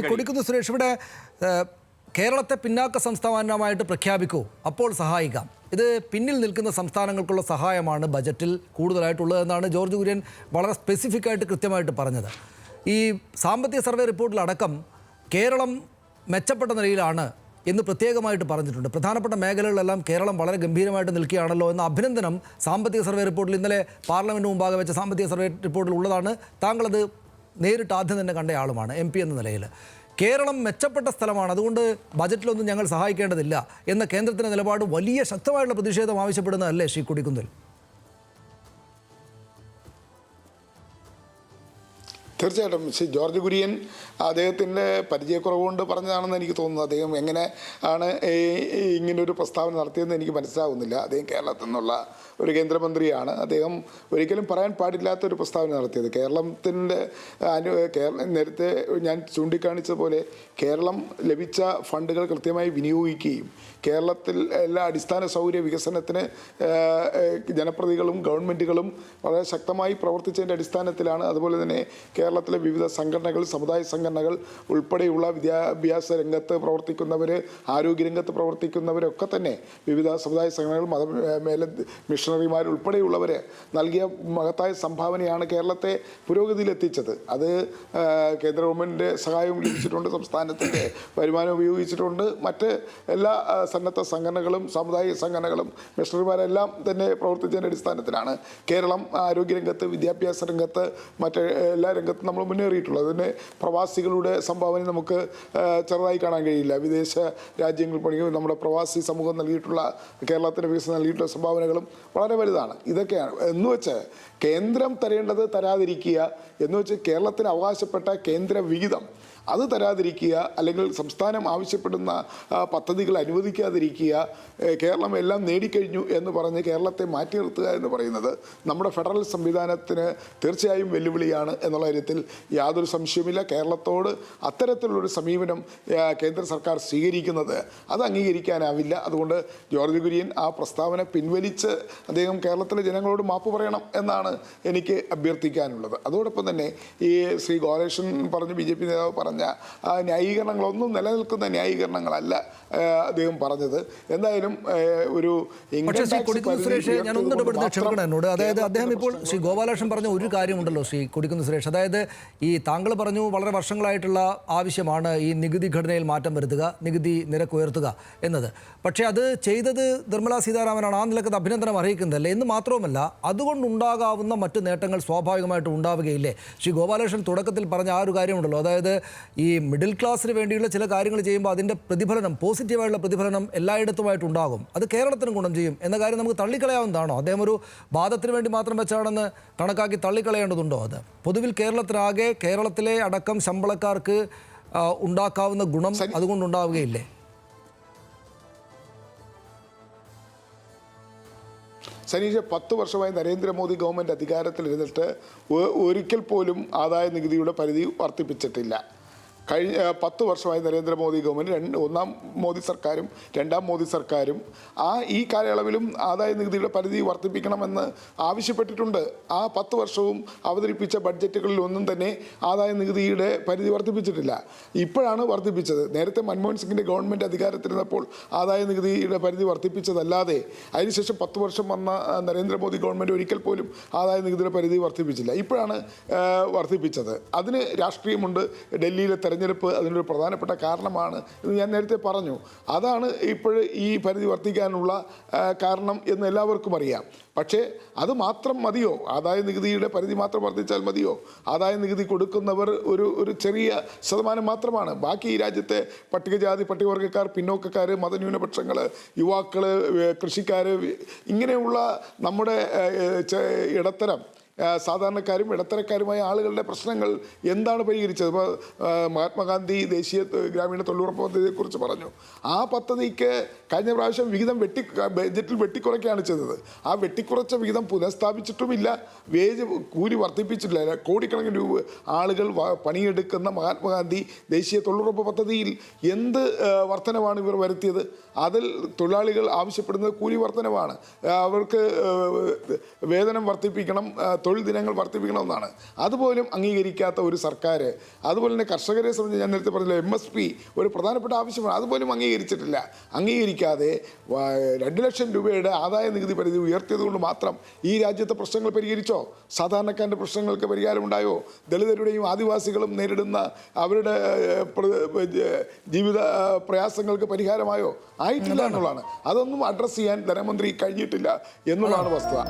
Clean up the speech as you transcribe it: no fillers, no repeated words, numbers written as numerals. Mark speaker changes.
Speaker 1: കൊടിക്കുന്ന് സുരേഷ്, ഇവിടെ കേരളത്തെ പിന്നാക്ക സംസ്ഥാനമായിട്ട് പ്രഖ്യാപിക്കൂ, അപ്പോൾ സഹായിക്കാം. ഇത് പിന്നിൽ നിൽക്കുന്ന സംസ്ഥാനങ്ങൾക്കുള്ള സഹായമാണ് ബജറ്റിൽ കൂടുതലായിട്ടുള്ളതെന്നാണ് ജോർജ് കുര്യൻ വളരെ സ്പെസിഫിക് ആയിട്ട് കൃത്യമായിട്ട് പറഞ്ഞത്. ഈ സാമ്പത്തിക സർവേ റിപ്പോർട്ടിലടക്കം കേരളം മെച്ചപ്പെട്ട നിലയിലാണ് എന്ന് പ്രത്യേകമായിട്ട് പറഞ്ഞിട്ടുണ്ട്. പ്രധാനപ്പെട്ട മേഖലകളിലെല്ലാം കേരളം വളരെ ഗംഭീരമായിട്ട് നിൽക്കുകയാണല്ലോ എന്ന അഭിനന്ദനം സാമ്പത്തിക സർവേ റിപ്പോർട്ടിൽ ഇന്നലെ പാർലമെൻറ്റ് മുമ്പാകെ വെച്ച സാമ്പത്തിക സർവേ റിപ്പോർട്ടിൽ ഉള്ളതാണ്. താങ്കളത് നേരിട്ട് ആദ്യം തന്നെ കണ്ട ആളുമാണ് MP എന്ന നിലയിൽ. കേരളം മെച്ചപ്പെട്ട സ്ഥലമാണ്, അതുകൊണ്ട് ബജറ്റിലൊന്നും ഞങ്ങൾ സഹായിക്കേണ്ടതില്ല എന്ന കേന്ദ്രത്തിൻ്റെ നിലപാട് വലിയ ശക്തമായുള്ള പ്രതിഷേധം ആവശ്യപ്പെടുന്നതല്ലേ ശ്രീ കൊടിക്കുന്നിൽ?
Speaker 2: തീർച്ചയായിട്ടും ശ്രീ ജോർജ് കുര്യൻ അദ്ദേഹത്തിൻ്റെ പരിചയക്കുറവുകൊണ്ട് പറഞ്ഞതാണെന്ന് എനിക്ക് തോന്നുന്നു. അദ്ദേഹം എങ്ങനെ ആണ് ഇങ്ങനൊരു പ്രസ്താവന നടത്തിയതെന്ന് എനിക്ക് മനസ്സിലാവുന്നില്ല. അദ്ദേഹം കേരളത്തിൽ നിന്നുള്ള ഒരു കേന്ദ്രമന്ത്രിയാണ്. അദ്ദേഹം ഒരിക്കലും പറയാൻ പാടില്ലാത്തൊരു പ്രസ്താവന നടത്തിയത്. കേരളത്തിൻ്റെ നേരത്തെ ഞാൻ ചൂണ്ടിക്കാണിച്ചതുപോലെ കേരളം ലഭിച്ച ഫണ്ടുകൾ കൃത്യമായി വിനിയോഗിക്കുകയും കേരളത്തിൽ എല്ലാ അടിസ്ഥാന സൗകര്യ വികസനത്തിന് ജനപ്രതിനിധികളും ഗവൺമെൻറ്റുകളും വളരെ ശക്തമായി പ്രവർത്തിച്ചതിൻ്റെ അടിസ്ഥാനത്തിലാണ്. അതുപോലെ തന്നെ കേരളത്തിലെ വിവിധ സംഘടനകൾ, സമുദായ സംഘടനകൾ ഉൾപ്പെടെയുള്ള വിദ്യാഭ്യാസ രംഗത്ത് പ്രവർത്തിക്കുന്നവർ, ആരോഗ്യരംഗത്ത് പ്രവർത്തിക്കുന്നവരൊക്കെ തന്നെ വിവിധ സമുദായ സംഘടനകൾ, മിഷണറിമാർ ഉൾപ്പെടെയുള്ളവർ നൽകിയ മഹത്തായ സംഭാവനയാണ് കേരളത്തെ പുരോഗതിയിലെത്തിച്ചത്. അത് കേന്ദ്ര ഗവൺമെൻറ്റിൻ്റെ സഹായവും ലഭിച്ചിട്ടുണ്ട്, സംസ്ഥാനത്തിൻ്റെ വരുമാനം ഉപയോഗിച്ചിട്ടുണ്ട്. മറ്റ് എല്ലാ സന്നദ്ധ സംഘടനകളും സാമുദായിക സംഘടനകളും മിഷണറിമാരെല്ലാം തന്നെ പ്രവർത്തിച്ചതിൻ്റെ അടിസ്ഥാനത്തിലാണ് കേരളം ആരോഗ്യരംഗത്ത്, വിദ്യാഭ്യാസ രംഗത്ത്, മറ്റ് എല്ലാ രംഗത്തും നമ്മൾ മുന്നേറിയിട്ടുള്ളത്. അതിന് പ്രവാസികളുടെ സംഭാവന നമുക്ക് ചെറുതായി കാണാൻ കഴിയില്ല. വിദേശ രാജ്യങ്ങൾ പഠിക്കുമ്പോൾ നമ്മുടെ പ്രവാസി സമൂഹം നൽകിയിട്ടുള്ള, കേരളത്തിൻ്റെ വികസനം നൽകിയിട്ടുള്ള സംഭാവനകളും വളരെ വലുതാണ്. ഇതൊക്കെയാണ് എന്ന് വെച്ച് കേന്ദ്രം തരേണ്ടത് തരാതിരിക്കുക, എന്ന് വെച്ച് കേരളത്തിന് അവകാശപ്പെട്ട കേന്ദ്ര വിഹിതം അത് തരാതിരിക്കുക, അല്ലെങ്കിൽ സംസ്ഥാനം ആവശ്യപ്പെടുന്ന പദ്ധതികൾ അനുവദിക്കാതിരിക്കുക, കേരളം എല്ലാം നേടിക്കഴിഞ്ഞു എന്ന് പറഞ്ഞ് കേരളത്തെ മാറ്റി നിർത്തുക എന്ന് പറയുന്നത് നമ്മുടെ ഫെഡറൽ സംവിധാനത്തിന് തീർച്ചയായും വെല്ലുവിളിയാണ് എന്നുള്ള കാര്യത്തിൽ യാതൊരു സംശയവുമില്ല. കേരളത്തോട് അത്തരത്തിലുള്ളൊരു സമീപനം കേന്ദ്ര സർക്കാർ സ്വീകരിക്കുന്നത് അത് അംഗീകരിക്കാനാവില്ല. അതുകൊണ്ട് ജോർജ് കുര്യൻ ആ പ്രസ്താവന പിൻവലിച്ച് അദ്ദേഹം കേരളത്തിലെ ജനങ്ങളോട് മാപ്പ് പറയണം എന്നാണ് എനിക്ക് അഭ്യർത്ഥിക്കാനുള്ളത്. അതോടൊപ്പം തന്നെ ഈ ശ്രീ ഗോപാലകൃഷ്ണൻ പറഞ്ഞു, BJP നേതാവ് പറഞ്ഞ ന്യായീകരണങ്ങളൊന്നും നിലനിൽക്കുന്ന ന്യായീകരണങ്ങളല്ല അദ്ദേഹം പറഞ്ഞത്. എന്തായാലും ഒരു
Speaker 1: സുരേഷ്, ഞാൻ ഒന്നിടപെടുന്ന ക്ഷമിക്കണം എന്നോട്. അതായത് അദ്ദേഹം ഇപ്പോൾ ശ്രീ ഗോപാലകൃഷ്ണൻ പറഞ്ഞ ഒരു കാര്യമുണ്ടല്ലോ ശ്രീ കൊടിക്കുന്ന് സുരേഷ്, അതായത് ഈ താങ്കൾ പറഞ്ഞു വളരെ വർഷങ്ങളായിട്ടുള്ള ആവശ്യമാണ് ഈ നികുതി ഘടനയിൽ മാറ്റം വരുത്തുക, നികുതി നിരക്ക് ഉയർത്തുക എന്നത്. പക്ഷേ അത് ചെയ്തത് നിർമ്മലാ സീതാരാമനാണ്. ആ നിലക്ക് അഭിനന്ദനം അറിയിക്കുന്നതല്ലേ എന്ന് മാത്രവുമല്ല, അതുകൊണ്ടുണ്ടാകാവുന്ന മറ്റ് നേട്ടങ്ങൾ സ്വാഭാവികമായിട്ടും ഉണ്ടാവുകയില്ലേ? ശ്രീ ഗോപാലകൃഷ്ണൻ തുടക്കത്തിൽ പറഞ്ഞ ആ ഒരു കാര്യമുണ്ടല്ലോ, അതായത് ഈ മിഡിൽ ക്ലാസ്സിന് വേണ്ടിയുള്ള ചില കാര്യങ്ങൾ ചെയ്യുമ്പോൾ അതിൻ്റെ പ്രതിഫലനം, പോസിറ്റീവായുള്ള പ്രതിഫലനം എല്ലായിടത്തുമായിട്ട് ഉണ്ടാകും, അത് കേരളത്തിനും ഗുണം ചെയ്യും എന്ന കാര്യം നമുക്ക് തള്ളിക്കളയാവുന്നതാണോ? അദ്ദേഹം ഒരു വാദത്തിന് വേണ്ടി മാത്രം വെച്ചാണെന്ന് കണക്കാക്കി തള്ളിക്കളയേണ്ടതുണ്ടോ? അത് പൊതുവിൽ കേരളത്തിലാകെ, കേരളത്തിലെ അടക്കം ശമ്പളക്കാർക്ക് ഉണ്ടാക്കാവുന്ന ഗുണം അതുകൊണ്ടുണ്ടാവുകയില്ലേ?
Speaker 2: സനീഷ, 10 വർഷമായി നരേന്ദ്രമോദി ഗവൺമെൻറ് അധികാരത്തിലിരുന്നിട്ട് ഒരിക്കൽ പോലും ആദായ നികുതിയുടെ പരിധി വർദ്ധിപ്പിച്ചിട്ടില്ല. കഴിഞ്ഞ 10 വർഷമായി നരേന്ദ്രമോദി ഗവൺമെൻറ്, ഒന്നാം മോദി സർക്കാരും രണ്ടാം മോദി സർക്കാരും ഈ കാലയളവിലും ആദായ നികുതിയുടെ പരിധി വർദ്ധിപ്പിക്കണമെന്ന് ആവശ്യപ്പെട്ടിട്ടുണ്ട്. ആ 10 വർഷവും അവതരിപ്പിച്ച ബഡ്ജറ്റുകളിൽ ഒന്നും തന്നെ ആദായ നികുതിയുടെ പരിധി വർദ്ധിപ്പിച്ചിട്ടില്ല. ഇപ്പോഴാണ് വർദ്ധിപ്പിച്ചത്. നേരത്തെ മൻമോഹൻ സിംഗിൻ്റെ ഗവൺമെൻറ് അധികാരത്തിലിരുന്നപ്പോൾ ആദായ നികുതിയുടെ പരിധി വർദ്ധിപ്പിച്ചതല്ലാതെ അതിനുശേഷം 10 വർഷം വന്ന നരേന്ദ്രമോദി ഗവൺമെൻറ് ഒരിക്കൽ പോലും ആദായ നികുതിയുടെ പരിധി വർദ്ധിപ്പിച്ചില്ല. ഇപ്പോഴാണ് വർദ്ധിപ്പിച്ചത്. അതിന് രാഷ്ട്രീയമുണ്ട്. ഡൽഹിയിലെ തെരഞ്ഞെടുപ്പ് അതിനൊരു പ്രധാനപ്പെട്ട കാരണമാണ് എന്ന് ഞാൻ നേരത്തെ പറഞ്ഞു. അതാണ് ഇപ്പോൾ ഈ പരിധി വർദ്ധിക്കാനുള്ള കാരണം എന്ന് എല്ലാവർക്കും അറിയാം. പക്ഷേ അത് മാത്രം മതിയോ? ആദായ നികുതിയുടെ പരിധി മാത്രം വർദ്ധിച്ചാൽ മതിയോ? ആദായ നികുതി കൊടുക്കുന്നവർ ഒരു ചെറിയ ശതമാനം മാത്രമാണ്. ബാക്കി ഈ രാജ്യത്തെ പട്ടികജാതി, പട്ടികവർഗ്ഗക്കാർ, പിന്നോക്കക്കാർ, മതന്യൂനപക്ഷങ്ങൾ, യുവാക്കൾ, കൃഷിക്കാർ, ഇങ്ങനെയുള്ള നമ്മുടെ ഇടത്തരം സാധാരണക്കാരും ഇടത്തരക്കാരുമായ ആളുകളുടെ പ്രശ്നങ്ങൾ എന്താണ് പരിഹരിച്ചത്? ഇപ്പോൾ മഹാത്മാഗാന്ധി ദേശീയ ഗ്രാമീണ തൊഴിലുറപ്പ് പദ്ധതിയെക്കുറിച്ച് പറഞ്ഞു. ആ പദ്ധതിക്ക് കഴിഞ്ഞ പ്രാവശ്യം വിഹിതം ബഡ്ജറ്റിൽ വെട്ടിക്കുറയ്ക്കുകയാണ് ചെയ്തത്. ആ വെട്ടിക്കുറച്ച വിഹിതം പുനഃസ്ഥാപിച്ചിട്ടുമില്ല, കൂലി വർദ്ധിപ്പിച്ചിട്ടില്ല. കോടിക്കണക്കിന് രൂപ ആളുകൾ പണിയെടുക്കുന്ന മഹാത്മാഗാന്ധി ദേശീയ തൊഴിലുറപ്പ് പദ്ധതിയിൽ എന്ത് വർധനമാണ് ഇവർ വരുത്തിയത്? അതിൽ തൊഴിലാളികൾ ആവശ്യപ്പെടുന്നത് കൂലി വർധനമാണ്. അവർക്ക് വേതനം വർദ്ധിപ്പിക്കണം, തൊഴിൽ ദിനങ്ങൾ വർദ്ധിപ്പിക്കണമെന്നാണ്. അതുപോലും അംഗീകരിക്കാത്ത ഒരു സർക്കാർ, അതുപോലെ തന്നെ കർഷകരെ സംബന്ധിച്ച് ഞാൻ നേരത്തെ പറഞ്ഞില്ല, MSP ഒരു പ്രധാനപ്പെട്ട ആവശ്യമാണ്, അതുപോലും അംഗീകരിച്ചിട്ടില്ല. അംഗീകരിക്കാതെ 2 ലക്ഷം രൂപയുടെ ആദായ നികുതി പരിധി ഉയർത്തിയത് കൊണ്ട് മാത്രം ഈ രാജ്യത്തെ പ്രശ്നങ്ങൾ പരിഹരിച്ചോ? സാധാരണക്കാരൻ്റെ പ്രശ്നങ്ങൾക്ക് പരിഹാരമുണ്ടായോ? ദളിതരുടെയും ആദിവാസികളും നേരിടുന്ന അവരുടെ ജീവിത പ്രയാസങ്ങൾക്ക് പരിഹാരമായോ? ആയിട്ടില്ല എന്നുള്ളതാണ്. അതൊന്നും അഡ്രസ്സ് ചെയ്യാൻ ധനമന്ത്രി കഴിഞ്ഞിട്ടില്ല എന്നുള്ളതാണ് വസ്തുത.